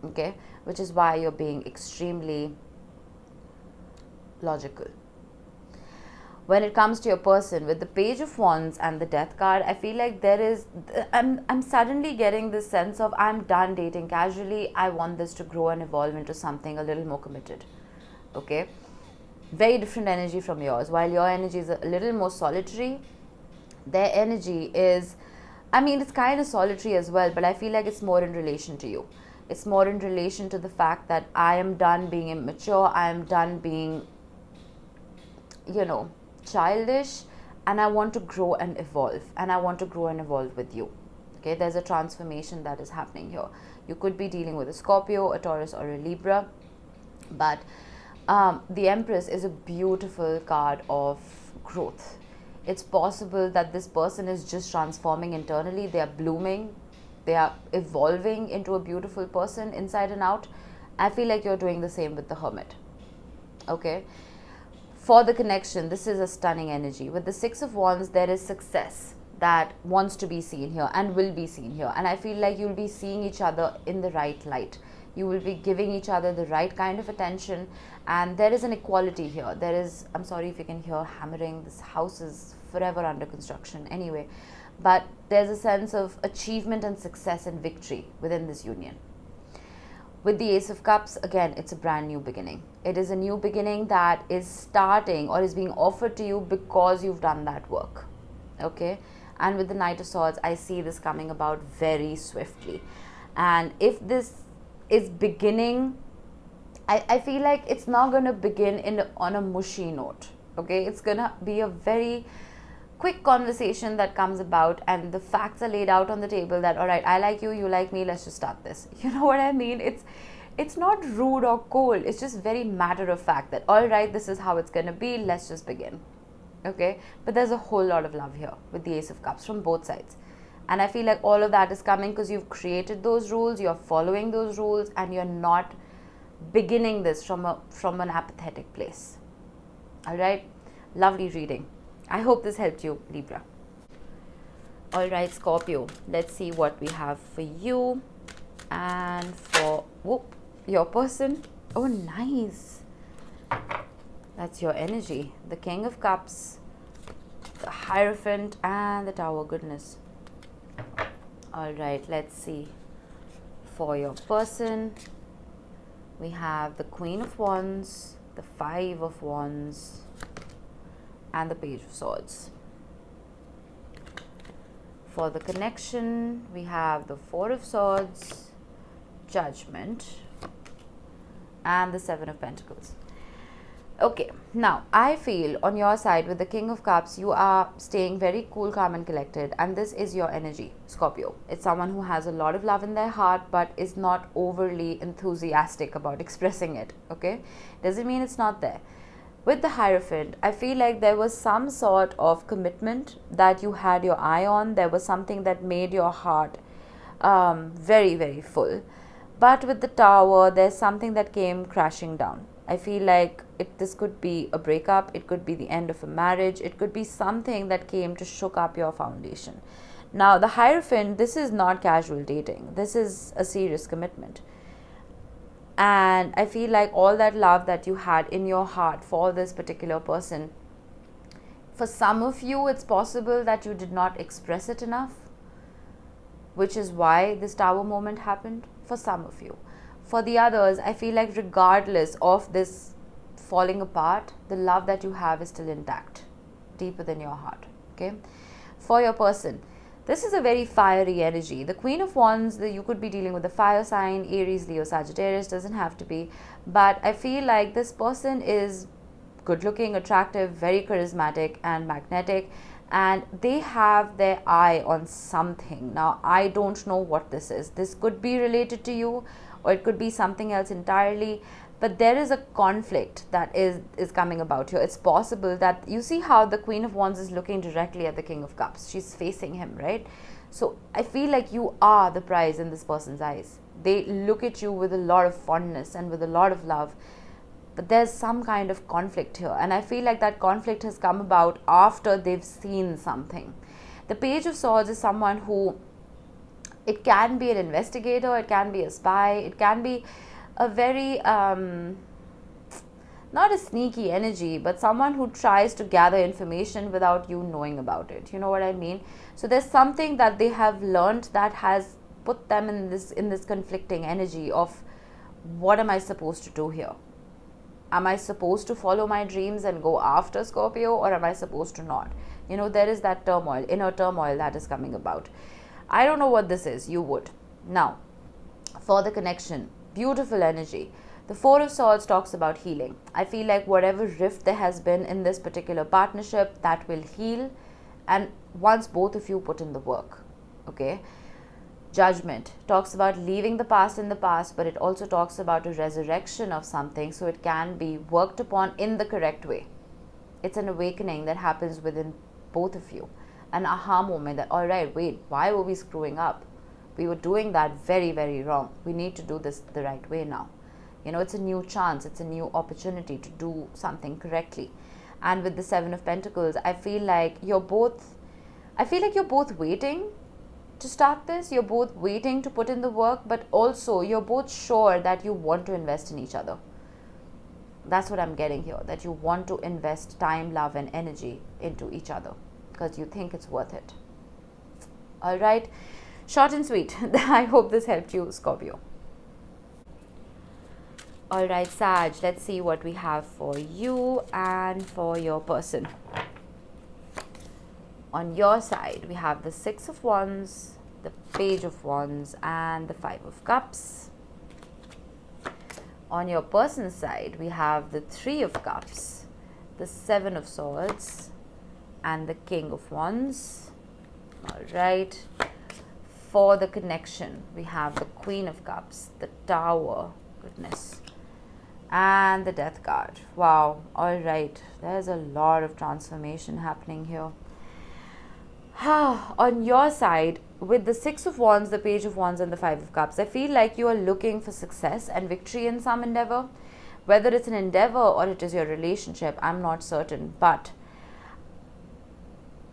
okay? Which is why you're being extremely logical. When it comes to your person, with the Page of Wands and the Death card, I feel like I'm suddenly getting this sense of, I'm done dating casually. I want this to grow and evolve into something a little more committed. Okay? Very different energy from yours. While your energy is a little more solitary, their energy is, I mean, it's kind of solitary as well, but I feel like it's more in relation to you. It's more in relation to the fact that I am done being immature. I am done being, childish, and I want to grow and evolve, and I want to grow and evolve with you. Okay, there's a transformation that is happening here. You could be dealing with a Scorpio, a Taurus, or a Libra, but the Empress is a beautiful card of growth. It's possible that this person is just transforming internally. They are blooming, they are evolving into a beautiful person inside and out. I feel like you're doing the same with the Hermit. Okay, for the connection, this is a stunning energy. With the Six of Wands, there is success that wants to be seen here and will be seen here. And I feel like you'll be seeing each other in the right light. You will be giving each other the right kind of attention. And there is an equality here. There is, I'm sorry if you can hear hammering. This house is forever under construction anyway. But there's a sense of achievement and success and victory within this union. With the Ace of Cups, again, it's a brand new beginning. It is a new beginning that is starting or is being offered to you because you've done that work. Okay? And with the Knight of Swords, I see this coming about very swiftly. And if this is beginning, I feel like it's not going to begin on a mushy note. Okay? It's going to be a very quick conversation that comes about, and the facts are laid out on the table that, all right, I like you, you like me, let's just start this. You know what I mean? It's not rude or cold. It's just very matter of fact that, all right, this is how it's going to be, let's just begin. Okay? But there's a whole lot of love here with the Ace of Cups from both sides. And I feel like all of that is coming because you've created those rules, you're following those rules, and you're not beginning this from an apathetic place. All right? Lovely reading. I hope this helped you, Libra. All right, Scorpio. Let's see what we have for you and for your person. Oh, nice. That's your energy. The King of Cups, the Hierophant, and the Tower. Goodness. All right, let's see. For your person, we have the Queen of Wands, the Five of Wands, and the Page of Swords. For the connection, we have the Four of Swords, Judgment, and the Seven of Pentacles. Okay, now I feel on your side with the King of Cups, you are staying very cool, calm, and collected, and this is your energy, Scorpio. It's someone who has a lot of love in their heart but is not overly enthusiastic about expressing it. Okay, doesn't mean it's not there. With the Hierophant, I feel like there was some sort of commitment that you had your eye on. There was something that made your heart very, very full. But with the Tower, there's something that came crashing down. I feel like this could be a breakup. It could be the end of a marriage. It could be something that came to shook up your foundation. Now, the Hierophant, this is not casual dating. This is a serious commitment. And I feel like all that love that you had in your heart for this particular person, for some of you, it's possible that you did not express it enough, which is why this Tower moment happened for some of you. For the others, I feel like regardless of this falling apart, the love that you have is still intact, deep within your heart. Okay? For your person, this is a very fiery energy. The Queen of Wands, you could be dealing with a fire sign, Aries, Leo, Sagittarius, doesn't have to be. But I feel like this person is good looking, attractive, very charismatic and magnetic. And they have their eye on something. Now, I don't know what this is. This could be related to you or it could be something else entirely. But there is a conflict that is coming about here. It's possible that you see how the Queen of Wands is looking directly at the King of Cups. She's facing him, right? So I feel like you are the prize in this person's eyes. They look at you with a lot of fondness and with a lot of love. But there's some kind of conflict here. And I feel like that conflict has come about after they've seen something. The Page of Swords is someone who, it can be an investigator, it can be a spy, it can be a very not a sneaky energy, but someone who tries to gather information without you knowing about it. You know what I mean? So there's something that they have learned that has put them in this conflicting energy of, what am I supposed to do here? Am I supposed to follow my dreams and go after Scorpio, or am I supposed to not? You know, there is that turmoil, inner turmoil that is coming about. I don't know what this is. You would. Now, for the connection, beautiful energy. The Four of Swords talks about healing. I feel like whatever rift there has been in this particular partnership, that will heal, and once both of you put in the work. Okay? Judgment talks about leaving the past in the past, but it also talks about a resurrection of something, so it can be worked upon in the correct way. It's an awakening that happens within both of you. An aha moment that, all right, wait, why were we screwing up? We were doing that very, very wrong. We need to do this the right way now. You know, it's a new chance. It's a new opportunity to do something correctly. And with the Seven of Pentacles, I feel like you're both waiting to start this. You're both waiting to put in the work, but also you're both sure that you want to invest in each other. That's what I'm getting here, that you want to invest time, love, and energy into each other because you think it's worth it. All right. Short and sweet. I hope this helped you, Scorpio. All right, Sag, let's see what we have for you and for your person. On your side, we have the Six of Wands, the Page of Wands, and the Five of Cups. On your person's side, we have the Three of Cups, the Seven of Swords, and the King of Wands. All right. For the connection, we have the Queen of Cups, the Tower, goodness, and the Death card. Wow. All right. There's a lot of transformation happening here. On your side, with the Six of Wands, the Page of Wands, and the Five of Cups, I feel like you are looking for success and victory in some endeavor. Whether it's an endeavor or it is your relationship, I'm not certain. But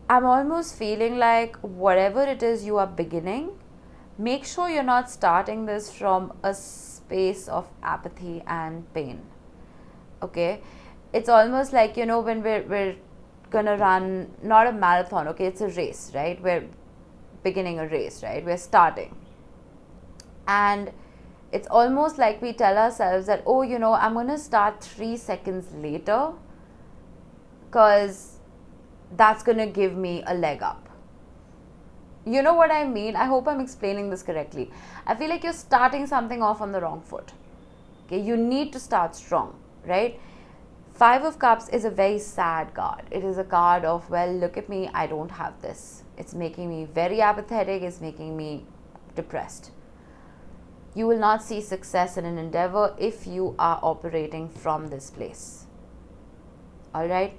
I'm almost feeling like whatever it is you are beginning, make sure you're not starting this from a space of apathy and pain. Okay? It's almost like, you know, when we're gonna run, not a marathon, okay, it's a race, right? We're beginning a race, right? We're starting. And it's almost like we tell ourselves that, oh, you know, I'm gonna start 3 seconds later because that's gonna give me a leg up. You know what I mean? I hope I'm explaining this correctly. I feel like you're starting something off on the wrong foot. Okay, you need to start strong, right? Five of Cups is a very sad card. It is a card of, well, look at me, I don't have this. It's making me very apathetic, it's making me depressed. You will not see success in an endeavor if you are operating from this place. All right?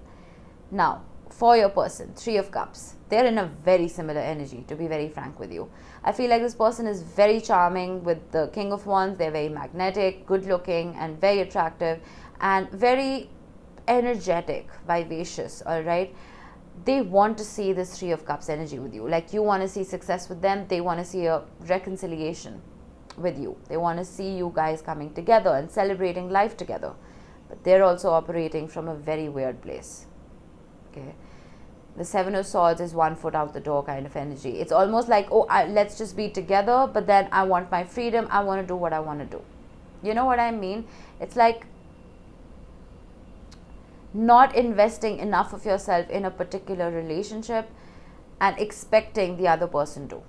Now, for your person, Three of Cups, they're in a very similar energy, to be very frank with you. I feel like this person is very charming. With the King of Wands, they're very magnetic, good looking, and very attractive, and very energetic, vivacious, all right? They want to see this Three of Cups energy with you. Like, you want to see success with them. They want to see a reconciliation with you. They want to see you guys coming together and celebrating life together. But they're also operating from a very weird place. Okay. The Seven of Swords is 1 foot out the door kind of energy. It's almost like, oh, let's just be together, but then I want my freedom. I want to do what I want to do. You know what I mean? It's like not investing enough of yourself in a particular relationship and expecting the other person to.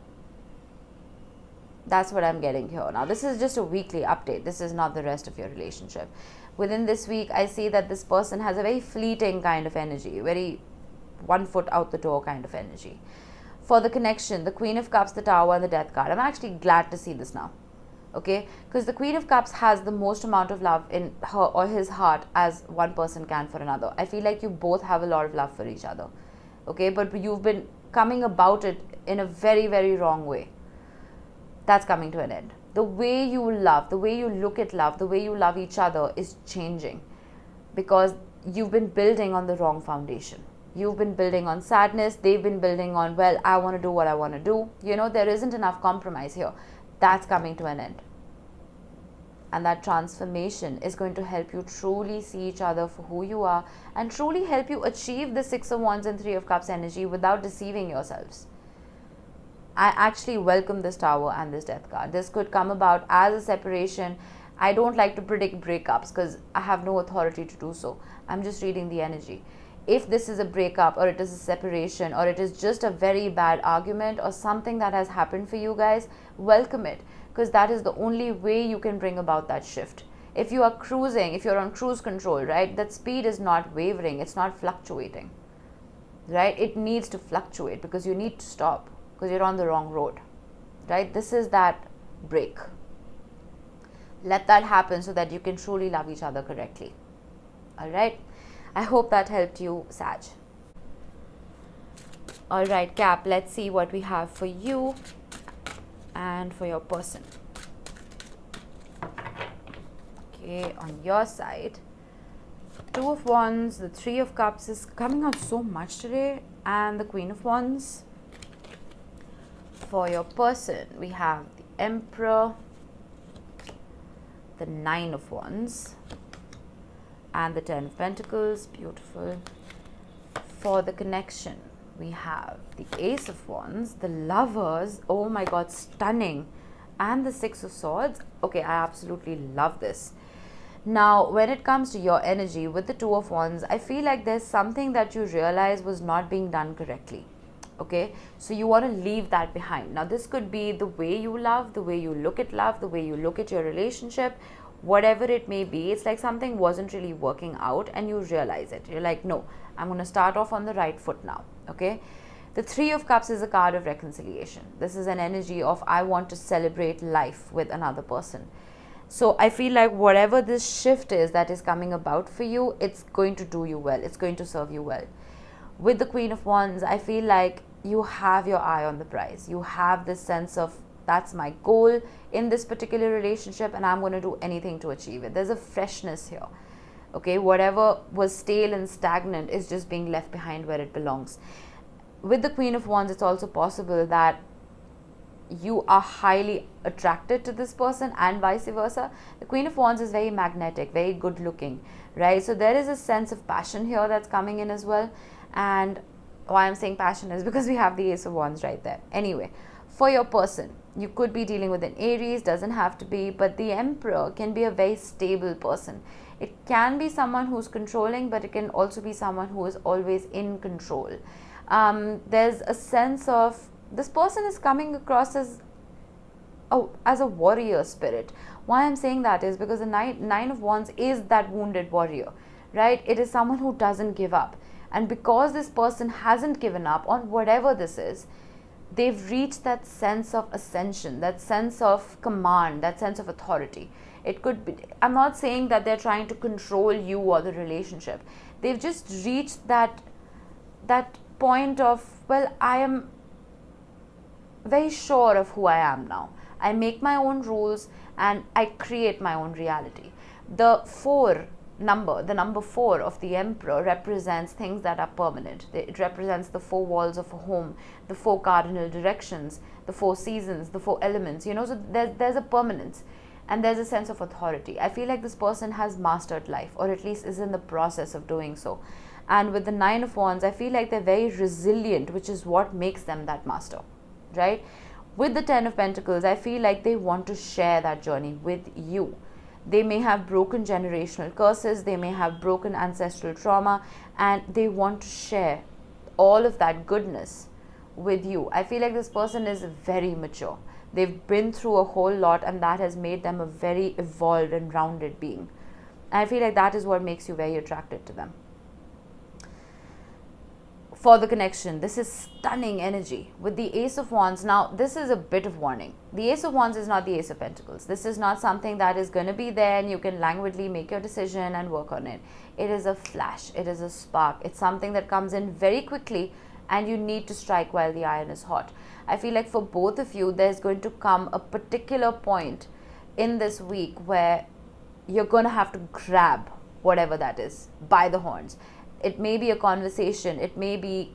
That's what I'm getting here. Now, this is just a weekly update. This is not the rest of your relationship. Within this week, I see that this person has a very fleeting kind of energy, very 1 foot out the door kind of energy. For the connection, the Queen of Cups, the Tower, and the Death card. I'm actually glad to see this now. Okay? Because the Queen of Cups has the most amount of love in her or his heart as one person can for another. I feel like you both have a lot of love for each other. Okay? But you've been coming about it in a very, very wrong way. That's coming to an end. The way you love, the way you look at love, the way you love each other is changing because you've been building on the wrong foundation. You've been building on sadness. They've been building on, well, I want to do what I want to do. You know, there isn't enough compromise here. That's coming to an end. and that transformation is going to help you truly see each other for who you are and truly help you achieve the 6 of Wands and 3 of Cups energy without deceiving yourselves. I actually welcome this Tower and this Death card. This could come about as a separation. I don't like to predict breakups because I have no authority to do so. I'm just reading the energy. If this is a breakup or it is a separation or it is just a very bad argument or something that has happened for you guys, welcome it, because that is the only way you can bring about that shift. If you are cruising, if you're on cruise control, right, that speed is not wavering, it's not fluctuating, right? It needs to fluctuate because you need to stop because you're on the wrong road, right? This is that break. Let that happen so that you can truly love each other correctly. All right. I hope that helped you, Sag. All right, Cap, let's see what we have for you and for your person. Okay, on your side, 2 of Wands, the 3 of Cups is coming out so much today, and the Queen of Wands. For your person, we have the Emperor, the 9 of Wands, and the 10 of Pentacles. Beautiful. For the connection, we have the Ace of Wands, the Lovers, oh my god, stunning, and the 6 of Swords. Okay, I absolutely love this. Now, when it comes to your energy with the 2 of Wands, I feel like there's something that you realize was not being done correctly. Okay, so you want to leave that behind. Now, this could be the way you love, the way you look at love, the way you look at your relationship, whatever it may be. It's like something wasn't really working out and you realize it. You're like, no, I'm going to start off on the right foot now. Okay, the 3 of Cups is a card of reconciliation. This is an energy of I want to celebrate life with another person. So I feel like whatever this shift is that is coming about for you, it's going to do you well. It's going to serve you well. With the Queen of Wands, I feel like you have your eye on the prize. You have this sense of, that's my goal in this particular relationship and I'm going to do anything to achieve it. There's a freshness here. Okay, whatever was stale and stagnant is just being left behind where it belongs. With the Queen of Wands, it's also possible that you are highly attracted to this person and vice versa. The Queen of Wands is very magnetic, very good looking, right? So there is a sense of passion here that's coming in as well. And why I'm saying passion is because we have the Ace of Wands right there. Anyway, for your person, you could be dealing with an Aries, doesn't have to be, but the Emperor can be a very stable person. It can be someone who's controlling, but it can also be someone who is always in control. There's a sense of, this person is coming across as a warrior spirit. Why I'm saying that is because the nine of Wands is that wounded warrior, right? It is someone who doesn't give up. And because this person hasn't given up on whatever this is, they've reached that sense of ascension, that sense of command, that sense of authority. It could be, I'm not saying that they're trying to control you or the relationship. They've just reached that point of, well, I am very sure of who I am now. I make my own rules and I create my own reality. The number 4 of the Emperor represents things that are permanent. It represents the 4 walls of a home, the 4 cardinal directions, the 4 seasons, the 4 elements, so there's a permanence and there's a sense of authority. I feel like this person has mastered life, or at least is in the process of doing so. And with the 9 of Wands, I feel like they're very resilient, which is what makes them that master, right? With the 10 of Pentacles, I feel like they want to share that journey with you. They may have broken generational curses, they may have broken ancestral trauma, and they want to share all of that goodness with you. I feel like this person is very mature. They've been through a whole lot, and that has made them a very evolved and rounded being. And I feel like that is what makes you very attracted to them. For the connection, this is stunning energy with the Ace of Wands. Now, this is a bit of warning. The Ace of Wands is not the Ace of Pentacles. This is not something that is going to be there and you can languidly make your decision and work on it. It is a flash. It is a spark. It's something that comes in very quickly and you need to strike while the iron is hot. I feel like for both of you, there's going to come a particular point in this week where you're going to have to grab whatever that is by the horns. It may be a conversation, it may be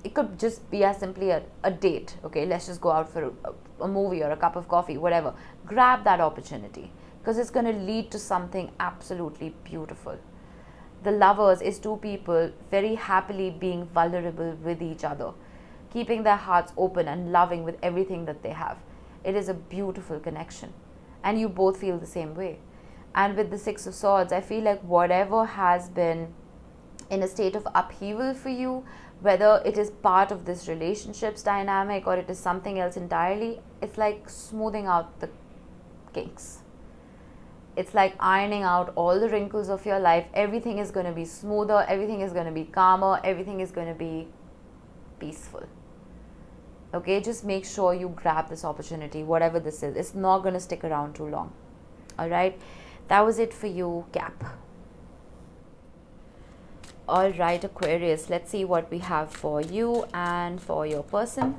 it could just be as simply a date. Okay, let's just go out for a movie or a cup of coffee, whatever. Grab that opportunity, because it's going to lead to something absolutely beautiful. The Lovers is two people very happily being vulnerable with each other, keeping their hearts open and loving with everything that they have. It is a beautiful connection, and you both feel the same way. And with the Six of Swords, I feel like whatever has been in a state of upheaval for you, whether it is part of this relationship's dynamic or it is something else entirely, it's like smoothing out the kinks. It's like ironing out all the wrinkles of your life. Everything is going to be smoother, everything is going to be calmer, everything is going to be peaceful. Okay, just make sure you grab this opportunity, whatever this is. It's not going to stick around too long. All right, that was it for you, Cap. All right, Aquarius, let's see what we have for you and for your person.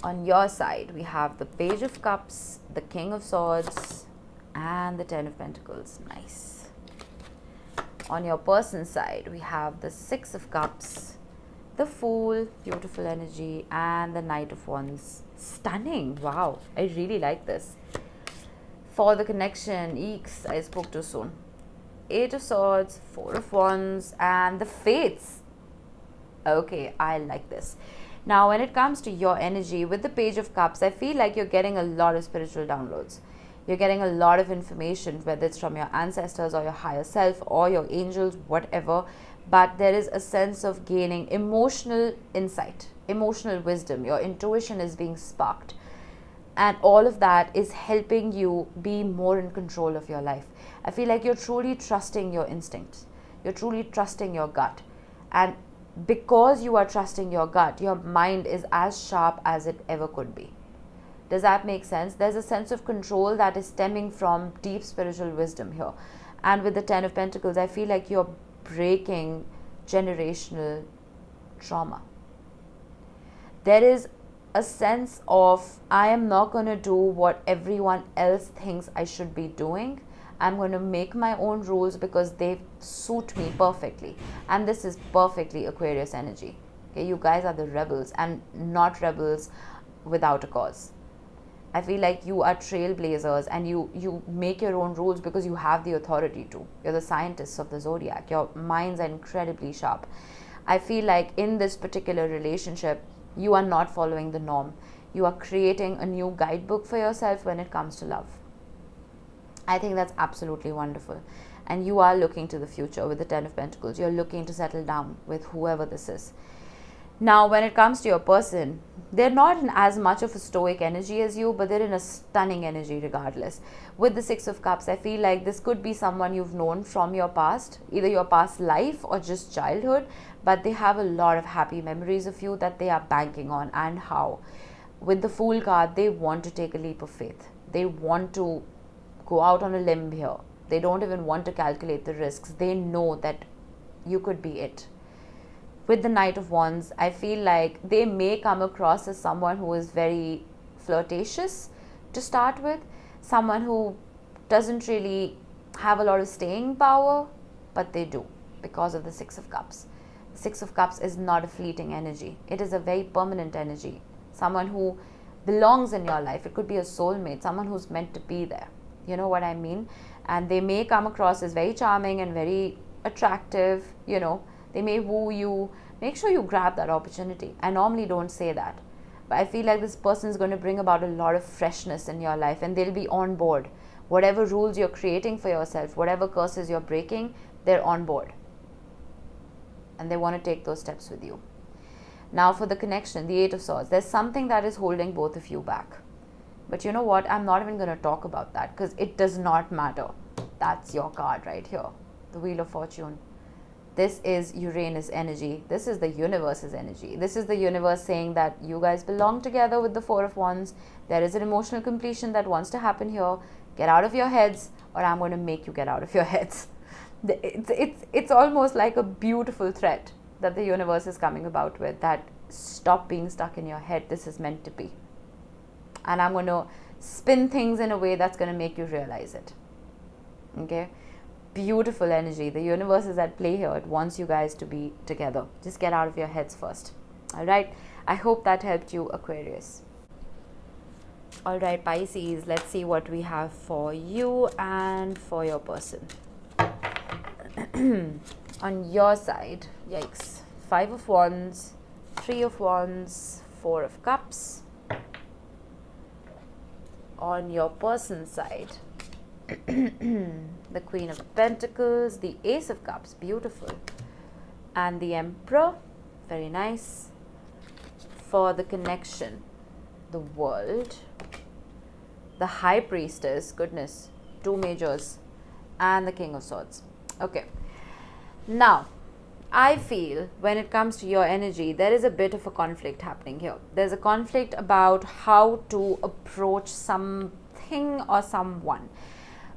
On your side, we have the Page of Cups, the King of Swords, and the Ten of Pentacles. Nice. On your person's side, we have the Six of Cups, the Fool, beautiful energy, and the Knight of Wands. Stunning. Wow, I really like this. For the connection, eeks, I spoke too soon. Eight of Swords, Four of Wands, and the Fates. Okay, I like this. Now, when it comes to your energy, with the Page of Cups, I feel like you're getting a lot of spiritual downloads. You're getting a lot of information, whether it's from your ancestors or your higher self or your angels, whatever. But there is a sense of gaining emotional insight, emotional wisdom. Your intuition is being sparked. And all of that is helping you be more in control of your life. I feel like you're truly trusting your instincts. You're truly trusting your gut. And because you are trusting your gut, your mind is as sharp as it ever could be. Does that make sense? There's a sense of control that is stemming from deep spiritual wisdom here. And with the Ten of Pentacles, I feel like you're breaking generational trauma. There is a sense of, I am not going to do what everyone else thinks I should be doing. I'm going to make my own rules because they suit me perfectly. And this is perfectly Aquarius energy. Okay, you guys are the rebels, and not rebels without a cause. I feel like you are trailblazers, and you make your own rules because you have the authority to. You're the scientists of the zodiac. Your minds are incredibly sharp. I feel like in this particular relationship, you are not following the norm. You are creating a new guidebook for yourself when it comes to love. I think that's absolutely wonderful. And you are looking to the future with the Ten of Pentacles. You're looking to settle down with whoever this is. Now, when it comes to your person, they're not in as much of a stoic energy as you, but they're in a stunning energy regardless. With the Six of Cups, I feel like this could be someone you've known from your past, either your past life or just childhood, but they have a lot of happy memories of you that they are banking on. And how? With the Fool card, they want to take a leap of faith. They want to go out on a limb here. They don't even want to calculate the risks. They know that you could be it. With the Knight of Wands, I feel like they may come across as someone who is very flirtatious to start with, someone who doesn't really have a lot of staying power, but they do because of the Six of Cups. The Six of Cups is not a fleeting energy. It is a very permanent energy. Someone who belongs in your life. It could be a soulmate, someone who's meant to be there. You know what I mean? And they may come across as very charming and very attractive, you know. They may woo you. Make sure you grab that opportunity. I normally don't say that, but I feel like this person is going to bring about a lot of freshness in your life, and they'll be on board. Whatever rules you're creating for yourself, whatever curses you're breaking, they're on board. And they want to take those steps with you. Now for the connection, the Eight of Swords. There's something that is holding both of you back. But you know what? I'm not even going to talk about that because it does not matter. That's your card right here. The Wheel of Fortune. This is Uranus energy. This is the universe's energy. This is the universe saying that you guys belong together with the Four of Wands. There is an emotional completion that wants to happen here. Get out of your heads, or I'm going to make you get out of your heads. It's almost like a beautiful threat that the universe is coming about with, that stop being stuck in your head. This is meant to be. And I'm going to spin things in a way that's going to make you realize it. Okay? beautiful energy. The universe is at play here. It wants you guys to be together. Just get out of your heads first. All right. I hope that helped you, Aquarius. All right, Pisces, let's see what we have for you and for your person. On your side, yikes, 5 of Wands, 3 of Wands, 4 of Cups. On your person's side, the Queen of Pentacles, the Ace of Cups, beautiful, and the Emperor, very nice. For the connection, the World, the High Priestess, goodness, 2 majors, and the King of Swords. Okay, now I feel when it comes to your energy, there is a bit of a conflict happening here. There's a conflict about how to approach something or someone.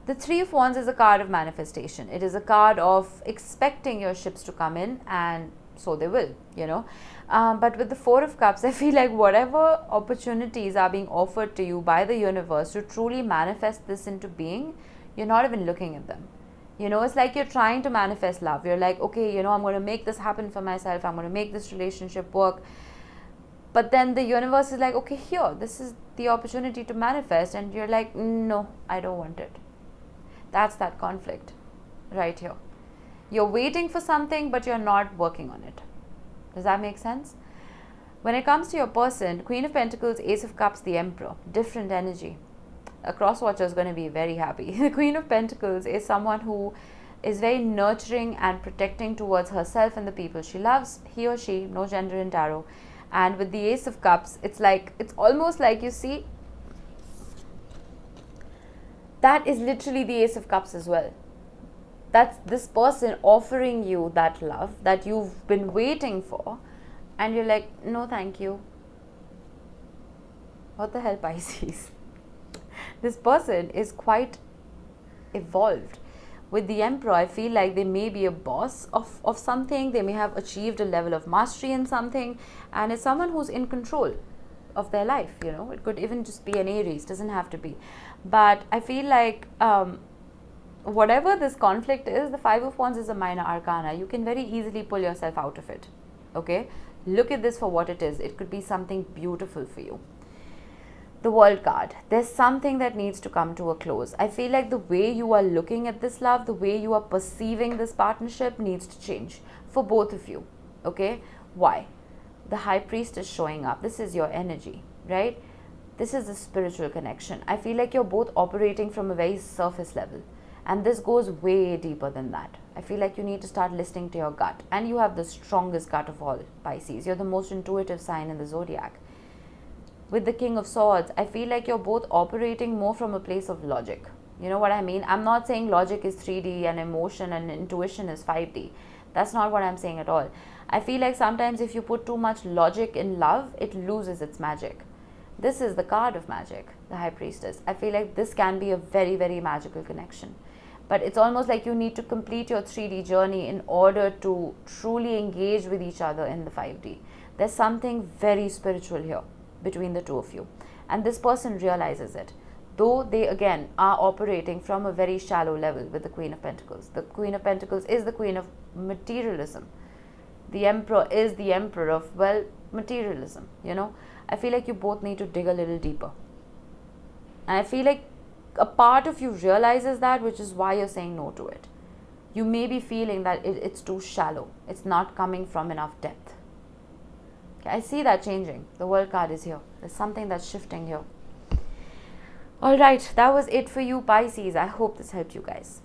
The 3 of Wands is a card of manifestation. It is a card of expecting your ships to come in, and so they will, you know. But with the 4 of Cups, I feel like whatever opportunities are being offered to you by the universe to truly manifest this into being, you're not even looking at them. You know, it's like you're trying to manifest love. You're like, okay, you know, I'm going to make this happen for myself. I'm going to make this relationship work. But then the universe is like, okay, here, this is the opportunity to manifest. And you're like, no, I don't want it. That's that conflict right here. You're waiting for something, but you're not working on it. Does that make sense? When it comes to your person, Queen of Pentacles, Ace of Cups, the Emperor, different energy. A cross-watcher is going to be very happy. The Queen of Pentacles is someone who is very nurturing and protecting towards herself and the people she loves. He or she, no gender in tarot. And with the Ace of Cups, it's almost like, you see, that is literally the Ace of Cups as well. That's this person offering you that love that you've been waiting for, and you're like, no thank you. What the hell, Pisces? This person is quite evolved. With the Emperor, I feel like they may be a boss of something. They may have achieved a level of mastery in something, and it's someone who's in control of their life, you know. It could even just be an Aries, doesn't have to be. But I feel like whatever this conflict is, the 5 of Wands is a minor arcana. You can very easily pull yourself out of it. Okay? Look at this for what it is. It could be something beautiful for you. The World card. There's something that needs to come to a close. I feel like the way you are looking at this love, the way you are perceiving this partnership needs to change for both of you. Okay? Why? The High Priest is showing up. This is your energy, right? This is a spiritual connection. I feel like you're both operating from a very surface level. And this goes way deeper than that. I feel like you need to start listening to your gut. And you have the strongest gut of all, Pisces. You're the most intuitive sign in the zodiac. With the King of Swords, I feel like you're both operating more from a place of logic. You know what I mean? I'm not saying logic is 3D and emotion and intuition is 5D. That's not what I'm saying at all. I feel like sometimes if you put too much logic in love, it loses its magic. This is the card of magic, the High Priestess. I feel like this can be a very, very magical connection. But it's almost like you need to complete your 3D journey in order to truly engage with each other in the 5D. There's something very spiritual here between the two of you. And this person realizes it. Though they, again, are operating from a very shallow level with the Queen of Pentacles. The Queen of Pentacles is the queen of materialism. The Emperor is the emperor of, well, materialism, you know. I feel like you both need to dig a little deeper. And I feel like a part of you realizes that, which is why you're saying no to it. You may be feeling that it's too shallow. It's not coming from enough depth. Okay, I see that changing. The World card is here. There's something that's shifting here. All right, that was it for you, Pisces. I hope this helped you guys.